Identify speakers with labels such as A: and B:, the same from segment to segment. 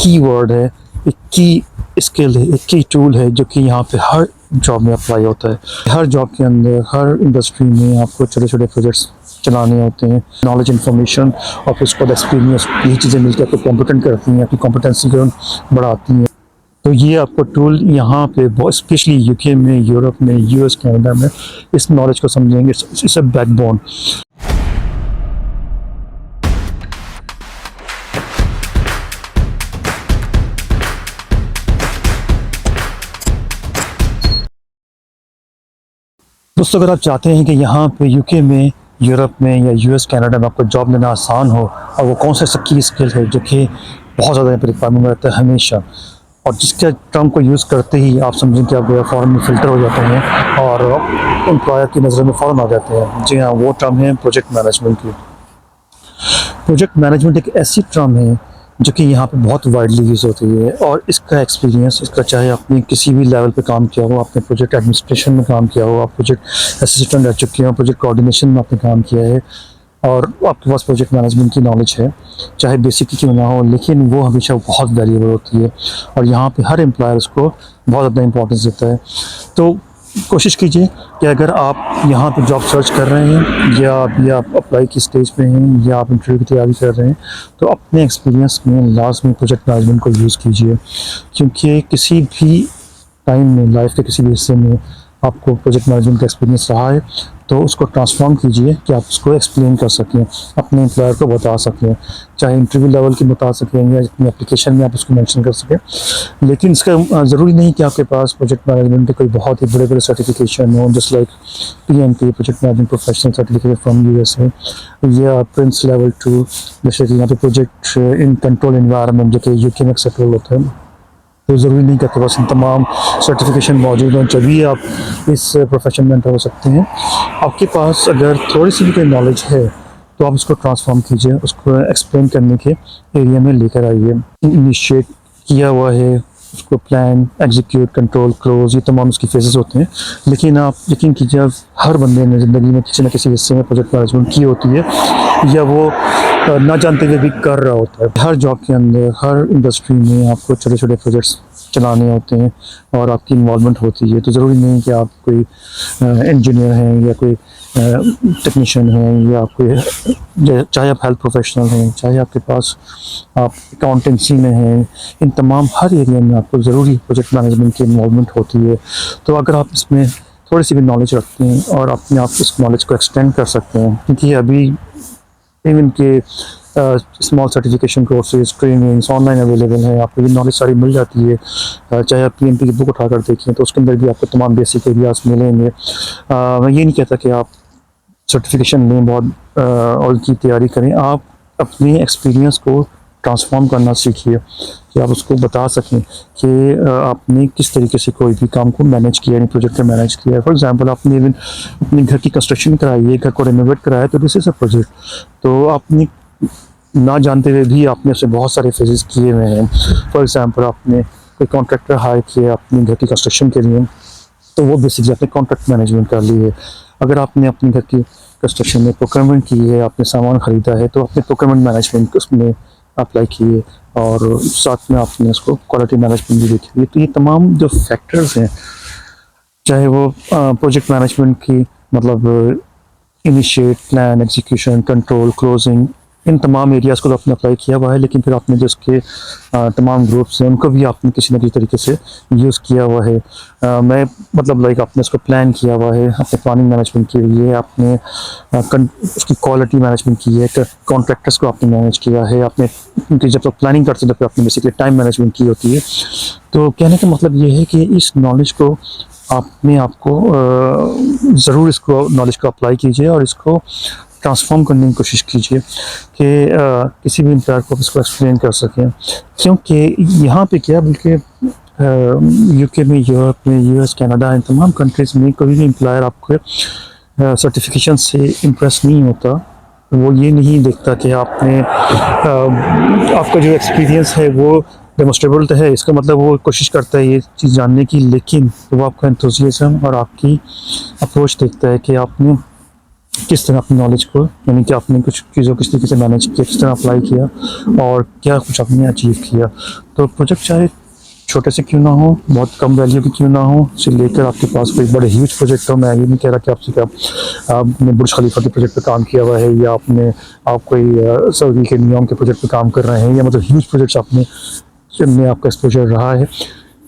A: की वर्ड है, एक की स्किल है, एक की टूल है जो कि यहाँ पे हर जॉब में अप्लाई होता है। हर जॉब के अंदर, हर इंडस्ट्री में आपको छोटे-छोटे प्रोजेक्ट्स चलाने होते हैं। नॉलेज, इन्फॉर्मेशन और फिर उसके बाद एक्सपीरियंस, यही चीज़ें मिलकर आपको कॉम्पिटेंट करती हैं, आपकी कॉम्पिटेंसी को बढ़ाती हैं। तो ये आपको टूल यहाँ पे बहुत स्पेशली यूके में, यूरोप में, यूएस, कनाडा में इस नॉलेज को समझेंगे। It's a backbone. दोस्तों, अगर आप चाहते हैं कि यहाँ पे यूके में, यूरोप में या यूएस, कनाडा में आपको जॉब लेना आसान हो और वो कौन सा की स्किल है जो कि बहुत ज़्यादा यहाँ पे रिक्वायरमेंट में रहता है हमेशा, और जिसके टर्म को यूज़ करते ही आप समझें कि आप फ़ौरन में फ़िल्टर हो जाते हैं और एम्प्लॉयर की नज़र में फ़ौरन आ जाते हैं। जी हाँ, वो टर्म है प्रोजेक्ट मैनेजमेंट की। प्रोजेक्ट मैनेजमेंट एक ऐसी टर्म है जो कि यहाँ पे बहुत वाइडली यूज़ होती है, और इसका एक्सपीरियंस, इसका चाहे आपने किसी भी लेवल पे काम किया हो, आपने प्रोजेक्ट एडमिनिस्ट्रेशन में काम किया हो, आप प्रोजेक्ट असिस्टेंट रह चुके हो, प्रोजेक्ट कोऑर्डिनेशन में आपने काम किया है, और आपके पास प्रोजेक्ट मैनेजमेंट की नॉलेज है, चाहे बेसिक ही क्यों ना हो, लेकिन वो हमेशा बहुत वैल्यूएबल होती है और यहाँ पे हर एम्प्लॉयर उसको बहुत ज़्यादा इंपॉर्टेंस देता है। तो कोशिश कीजिए कि अगर आप यहाँ पे जॉब सर्च कर रहे हैं या अभी आप अप्लाई की स्टेज पे हैं या आप इंटरव्यू की तैयारी कर रहे हैं, तो अपने एक्सपीरियंस में लास्ट में प्रोजेक्ट मैनेजमेंट को यूज़ कीजिए, क्योंकि किसी भी टाइम में, लाइफ के किसी भी हिस्से में आपको प्रोजेक्ट मैनेजमेंट का एक्सपीरियंस रहा है, तो उसको ट्रांसफॉर्म कीजिए कि आप उसको एक्सप्लेन कर सकें, अपने एम्प्लॉयर को बता सकें, चाहे इंटरव्यू लेवल की बता सकें या अपनी एप्लीकेशन में आप उसको मेंशन कर सकें। लेकिन इसका ज़रूरी नहीं कि आपके पास प्रोजेक्ट मैनेजमेंट के कोई बहुत ही बड़े-बड़े सर्टिफिकेशन हो, just like PMP, project management professional certificate from USA, या प्रिंस लेवल 2, जैसे कि यहाँ पे प्रोजेक्ट इन कंट्रोल एनवायरनमेंट जो कि यूके में एक्सेप्टेबल होता है। तो ज़रूरी नहीं कि आपके पास इन तमाम सर्टिफिकेशन मौजूद हों तभी आप इस प्रोफेशन में एंटर हो सकते हैं। आपके पास अगर थोड़ी सी भी कोई नॉलेज है तो आप उसको ट्रांसफॉर्म कीजिए, उसको एक्सप्लेन करने के एरिया में लेकर आइए। इनिशिएट किया हुआ है, उसको प्लान, एग्जीक्यूट, कंट्रोल, क्लोज, ये तमाम उसकी फेजेस होते हैं। लेकिन आप यकीन कीजिए, हर बंदे ने ज़िंदगी में किसी न किसी हिस्से में प्रोजेक्ट मैनेजमेंट की होती है, या वो ना जानते हुए भी कर रहा होता है। हर जॉब के अंदर, हर इंडस्ट्री में आपको छोटे-छोटे प्रोजेक्ट्स चलाने होते हैं और आपकी इन्वॉल्वमेंट होती है। तो ज़रूरी नहीं कि आप कोई इंजीनियर हैं या कोई टेक्नीशियन हैं, या कोई, चाहे आप हेल्थ प्रोफेशनल हैं, चाहे आपके पास आप अकाउंटेंसी में हैं, इन तमाम हर एरिया में आपको ज़रूरी प्रोजेक्ट मैनेजमेंट की इन्वॉल्वमेंट होती है। तो अगर आप इसमें थोड़ी सी भी नॉलेज रखते हैं और अपने आप उस नॉलेज को एक्सटेंड कर सकते हैं, क्योंकि अभी इवन के small certification courses, trainings online available है, आपको ये नॉलेज सारी मिल जाती है। चाहे आप पीएमपी की बुक उठाकर देखें तो उसके अंदर भी आपको तमाम बेसिक एरियाज मिलेंगे। मैं ये नहीं कहता कि आप सर्टिफिकेशन लें, बहुत और की तैयारी करें। आप अपने एक्सपीरियंस को ट्रांसफॉर्म करना सीखिए कि आप उसको बता सकें कि आपने किस तरीके से कोई भी काम को मैनेज किया है, प्रोजेक्ट में मैनेज किया है। फॉर एग्जांपल, आपने इवन अपने घर की कंस्ट्रक्शन कराई है, घर को रेनोवेट कराया, तो दिस इज़ अ प्रोजेक्ट। तो आपने ना जानते हुए भी आपने उससे बहुत सारे फेजेस किए हुए हैं। फॉर एग्जांपल, आपने कोई कॉन्ट्रैक्टर हायर किया अपने घर की कंस्ट्रक्शन के लिए, तो वो बेसिकली आपने कॉन्ट्रैक्ट मैनेजमेंट कर ली है। अगर आपने अपने घर की कंस्ट्रक्शन में प्रोक्योरमेंट की है, आपने सामान ख़रीदा है, तो आपने प्रोक्योरमेंट मैनेजमेंट उसमें अप्लाई किए, और साथ में आपने उसको क्वालिटी मैनेजमेंट भी देखी है। तो ये तमाम जो फैक्टर्स हैं, चाहे वो प्रोजेक्ट मैनेजमेंट की, मतलब initiate, plan, execution, control, closing, इन तमाम एरियाज़ को तो आपने अप्लाई किया हुआ है, लेकिन फिर आपने जो उसके तमाम ग्रुप्स हैं उनको भी आपने किसी न किसी तरीके से यूज़ किया हुआ है। मैं मतलब लाइक आपने उसको प्लान किया हुआ है, अपने प्लानिंग मैनेजमेंट के लिए आपने उसकी क्वालिटी मैनेजमेंट की है, कॉन्ट्रैक्टर्स को आपने मैनेज किया है, आपने उनकी जब तक प्लानिंग करते हैं तो आपने बेसिकली टाइम मैनेजमेंट की होती है। तो कहने का मतलब ये है कि इस नॉलेज को आपको ज़रूर इसको नॉलेज को अप्लाई कीजिए और इसको ट्रांसफॉर्म करने की कोशिश कीजिए कि किसी भी एम्प्लॉयर को इसको एक्सप्लेन कर सकें। क्योंकि यहाँ पे क्या, बल्कि यूके में, यूरोप में, यूएस, कनाडा, इन तमाम कंट्रीज़ में कोई भी एम्प्लॉयर आपको सर्टिफिकेशन से इम्प्रेस नहीं होता। वो ये नहीं देखता कि आपका जो एक्सपीरियंस है वो डेमोस्ट्रेबल तो है, इसका मतलब वो कोशिश करता है ये चीज़ जानने की, लेकिन वो आपका एंथुसियाज्म और आपकी अप्रोच देखता है कि आपने किस तरह अपनी नॉलेज को, यानी कि आपने कुछ चीज़ों को किस तरीके से मैनेज किया, किस तरह अप्लाई किया और क्या कुछ आपने अचीव किया। तो प्रोजेक्ट चाहे छोटे से क्यों ना हो, बहुत कम वैल्यू के क्यों ना हो, से लेकर आपके पास कोई बड़े ह्यूज प्रोजेक्ट हो। मैं ये नहीं कह रहा कि आपसे क्या आपने बुर्ज खलीफा के प्रोजेक्ट पे काम किया हुआ है, या आप कोई सऊदी के नियम के प्रोजेक्ट पे काम कर रहे हैं, या मतलब ह्यूज प्रोजेक्ट्स आपने जिनमें आपका एक्सपोजर रहा है।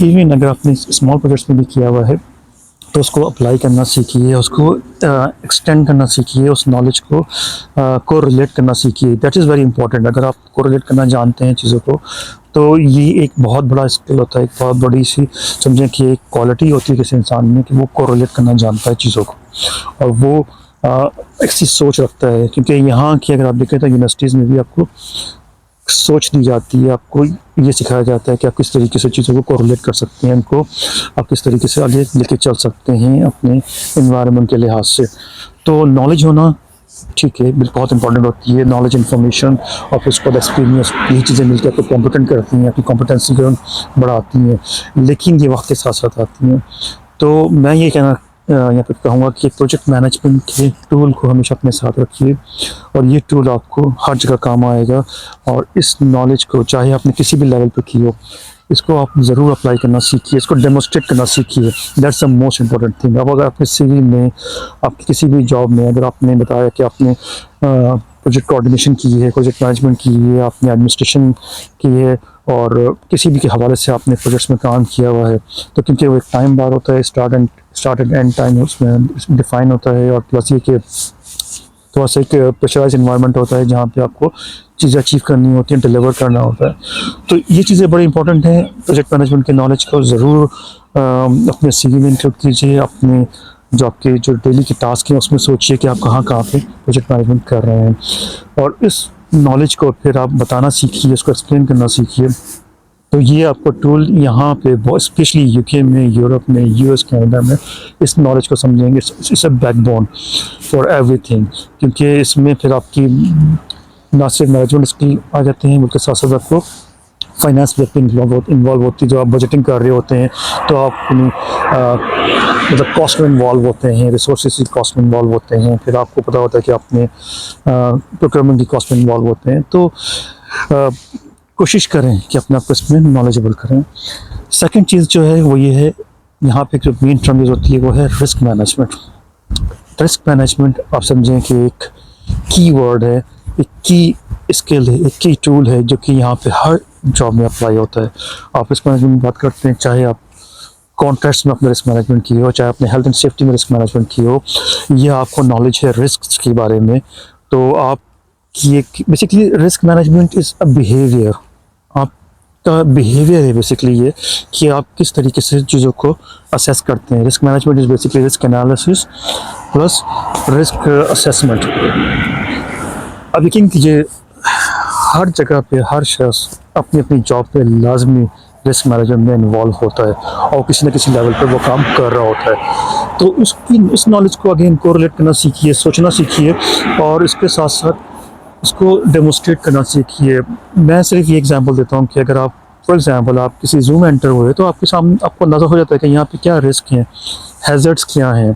A: इवन अगर आपने स्मॉल प्रोजेक्ट्स में भी किया हुआ है तो उसको अप्लाई करना सीखिए, उसको एक्सटेंड करना सीखिए, उस नॉलेज को रिलेट करना सीखिए। That is very important. अगर आप को रिलेट करना जानते हैं चीज़ों को, तो ये एक बहुत बड़ा स्किल होता है, एक बहुत बड़ी सी समझें कि एक क्वालिटी होती है किसी इंसान में, कि वो को रिलेट करना जानता है चीज़ों को, और वो ऐसी सोच रखता है। क्योंकि यहाँ की अगर आप देखें तो यूनिवर्सिटीज़ में भी आपको सोच दी जाती है, आपको ये सिखाया जाता है कि आप किस तरीके से चीज़ों को कोरिलेट कर सकते हैं, उनको आप किस तरीके से आगे लेके चल सकते हैं अपने इन्वायरमेंट के लिहाज से। तो नॉलेज होना ठीक है, बिल्कुल बहुत इंपॉर्टेंट होती है नॉलेज, इन्फॉर्मेशन और फिर उसके बाद एक्सपीरियंस। यही चीज़ें मिलकर आपको कॉम्पिटेंट करती हैं, आपकी कॉम्पिटेंसी को बढ़ाती हैं, लेकिन ये वक्त के साथ साथ आती हैं। तो मैं ये कहना यहाँ पे कहूँगा कि प्रोजेक्ट मैनेजमेंट के टूल को हमेशा अपने साथ रखिए, और ये टूल आपको हर जगह काम आएगा। और इस नॉलेज को चाहे आपने किसी भी लेवल पे की हो, इसको आप ज़रूर अप्लाई करना सीखिए, इसको डेमोस्ट्रेट करना सीखिए। That's the most important thing. अब अगर आपके सीवी में, आपकी किसी भी जॉब में अगर आपने बताया कि आपने प्रोजेक्ट कोऑर्डिनेशन की है, प्रोजेक्ट मैनेजमेंट की है, आपने एडमिनिस्ट्रेशन की है, और किसी भी के हवाले से आपने प्रोजेक्ट्स में काम किया हुआ है, तो क्योंकि वो एक टाइम बार होता है, स्टार्ट एंड एंड टाइम उसमें डिफाइन होता है, और प्लस ये कि थोड़ा सा एक प्रेशराइज इन्वायरमेंट होता है जहाँ पे आपको चीज़ें अचीव करनी होती हैं, डिलीवर करना होता है। तो ये चीज़ें बड़ी इंपॉर्टेंट हैं। प्रोजेक्ट मैनेजमेंट के नॉलेज को ज़रूर अपने सीवी में इंक्लूड कीजिए। अपने जो आपके जो डेली के टास्क हैं उसमें सोचिए कि आप कहाँ कहाँ पे प्रोजेक्ट मैनेजमेंट कर रहे हैं, और इस नॉलेज को फिर आप बताना सीखिए, उसको एक्सप्लेन करना सीखिए। तो ये आपको टूल यहाँ पे बहुत स्पेशली यूके में, यूरोप में, यूएस, कनाडा में इस नॉलेज को समझेंगे। It's a backbone for everything, क्योंकि इसमें फिर आपकी ना सिर्फ मैनेजमेंट स्किल आ जाते हैं, बल्कि साथ साथ आपको फाइनेंस भी आपकी इन्वॉल्व होती है। जब आप बजटिंग कर रहे होते हैं तो आप अपनी मतलब कॉस्ट में इन्वॉल्व होते हैं, रिसोर्सेज की कॉस्ट में इन्वॉल्व होते हैं, फिर आपको पता होता है कि आपने प्रोक्योरमेंट की कॉस्ट में इन्वॉल्व होते हैं। तो कोशिश करें कि अपने आप को इसमें नॉलेजेबल करें। सेकंड चीज़ जो है वो ये है, यहाँ पे जो मेन टर्म यूज़ होती है वो है रिस्क मैनेजमेंट। रिस्क मैनेजमेंट आप समझें कि एक की वर्ड है, एक की स्किल है, एक की टूल है, जो कि यहाँ पे हर जॉब में अप्लाई होता है। आप रिस्क मैनेजमेंट में बात करते हैं, चाहे आप कॉन्ट्रैक्ट्स में अपने रिस्क मैनेजमेंट की हो, चाहे आपने हेल्थ एंड सेफ्टी में रिस्क मैनेजमेंट की हो, या आपको नॉलेज है रिस्क के बारे में, तो आप ये basically risk management is a behaviour. आपका बिहेवियर है बेसिकली ये कि आप किस तरीके से चीज़ों को असेस करते हैं। Risk management is basically risk analysis plus risk assessment. अब यकीन कीजिए हर जगह पे हर शख्स अपनी अपनी जॉब पे लाजमी रिस्क मैनेजमेंट में इन्वॉल्व होता है, और किसी न किसी लेवल पे वो काम कर रहा होता है। तो उस नॉलेज को अगेन कोरिलेट करना सीखिए, सोचना सीखिए, और इसके साथ साथ उसको डेमोस्ट्रेट करना सीखिए। मैं सिर्फ ये एग्जांपल देता हूँ कि अगर आप फॉर एग्जांपल आप किसी जूम एंटर हुए, तो आपके सामने आपको अंदाज़ा हो जाता है कि यहाँ पे क्या रिस्क हैं, हैज़र्ड्स क्या हैं,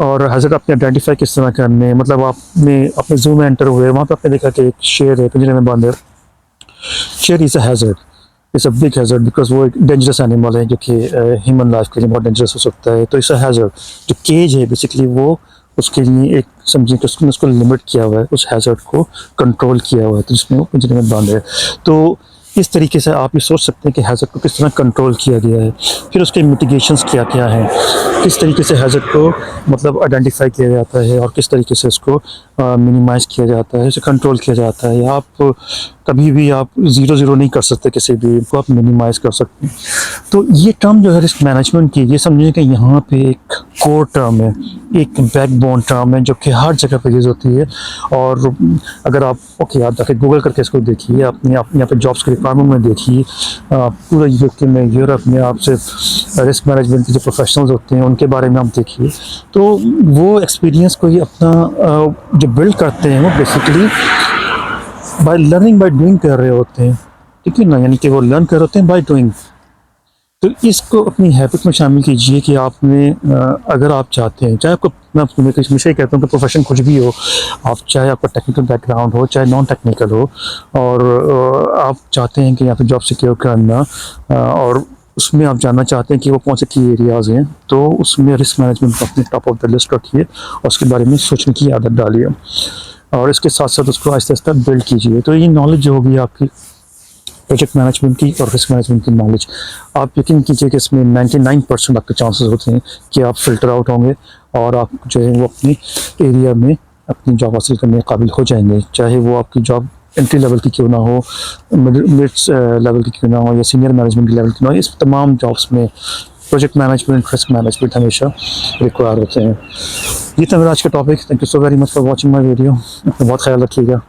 A: और हैज़र्ड आपने आइडेंटिफाई किस तरह करने हैं। मतलब आपने अपने जूम एंटर हुए, वहाँ पे आपने देखा कि एक शेर है पिंजरे में बंद है। शेर is a hazard, it's a big hazard, because वो एक डेंजरस एनिमल है जो कि ह्यूमन लाइफ के लिए बहुत डेंजरस हो सकता है। तो इट्स अ हैज़र्ड। जो केज है बेसिकली वो उसके लिए एक समझिए कि उसने उसको लिमिट किया हुआ है, उस हैज़र्ड को कंट्रोल किया हुआ है, तो जिसमें वो पिंजरे में बंद है। तो इस तरीके से आप ये सोच सकते हैं कि हैज़र्ड को किस तरह कंट्रोल किया गया है, फिर उसके मिटिगेशंस क्या क्या हैं, किस तरीके से हैज़र्ड को मतलब आइडेंटिफाई किया जाता है, और किस तरीके से उसको मिनिमाइज़ किया जाता है, उसे कंट्रोल किया जाता है। आप कभी भी आप ज़ीरो नहीं कर सकते, किसी भी को आप मिनिमाइज़ कर सकते हैं। तो ये टर्म जो है रिस्क मैनेजमेंट की, ये समझिए कि यहाँ पे एक कोर टर्म है, एक बैकबोन टर्म है, जो कि हर जगह पे यूज़ होती है। और अगर आप आप जाके गूगल करके इसको देखिए, अपने आप यहाँ पे जॉब्स के रिक्वायरमेंट में देखिए, पूरे यूके में, यूरोप में आप सिर्फ रिस्क मैनेजमेंट के जो प्रोफेशनल्स होते हैं उनके बारे में आप देखिए, तो वो एक्सपीरियंस को ही अपना जो बिल्ड करते हैं वो basically by learning by doing कर रहे होते हैं, ठीक है ना। यानी कि वो लर्न कर रहे होते हैं बाय डूइंग। तो इसको अपनी हैबिट में शामिल कीजिए कि आपने अगर आप चाहते हैं, चाहे आपको, मैं हमेशा ही कहता हूँ कि प्रोफेशन कुछ भी हो, आप चाहे आपका टेक्निकल बैकग्राउंड हो चाहे नॉन टेक्निकल हो, और आप चाहते हैं कि यहाँ पे जॉब सिक्योर करना, और उसमें आप जानना चाहते हैं कि वो कौन से की एरियाज़ हैं, तो उसमें रिस्क मैनेजमेंट को अपने टॉप ऑफ द लिस्ट रखिए और उसके बारे में सोचने की आदत डालिए, और इसके साथ साथ उसको आहिस्ता आहिस्ता बिल्ड कीजिए। तो ये नॉलेज जो होगी आपकी प्रोजेक्ट मैनेजमेंट की और रिस्क मैनेजमेंट की नॉलेज, आप यकीन कीजिए कि इसमें 99% आपके चांसेस होते हैं कि आप फिल्टर आउट होंगे और आप जो है वो अपने एरिया में अपनी जॉब हासिल करने के काबिल हो जाएंगे, चाहे वो आपकी जॉब एंट्री लेवल की क्यों ना हो, मिड लेवल की क्यों ना हो, या सीनियर मैनेजमेंट लेवल की ना हो। इस तमाम जॉब्स में प्रोजेक्ट मैनेजमेंट, रिस्क मैनेजमेंट हमेशा रिक्वायर होते हैं। ये था मेरा आज का topic. Thank you so very much for watching my video. अपना बहुत ख्याल रखिएगा।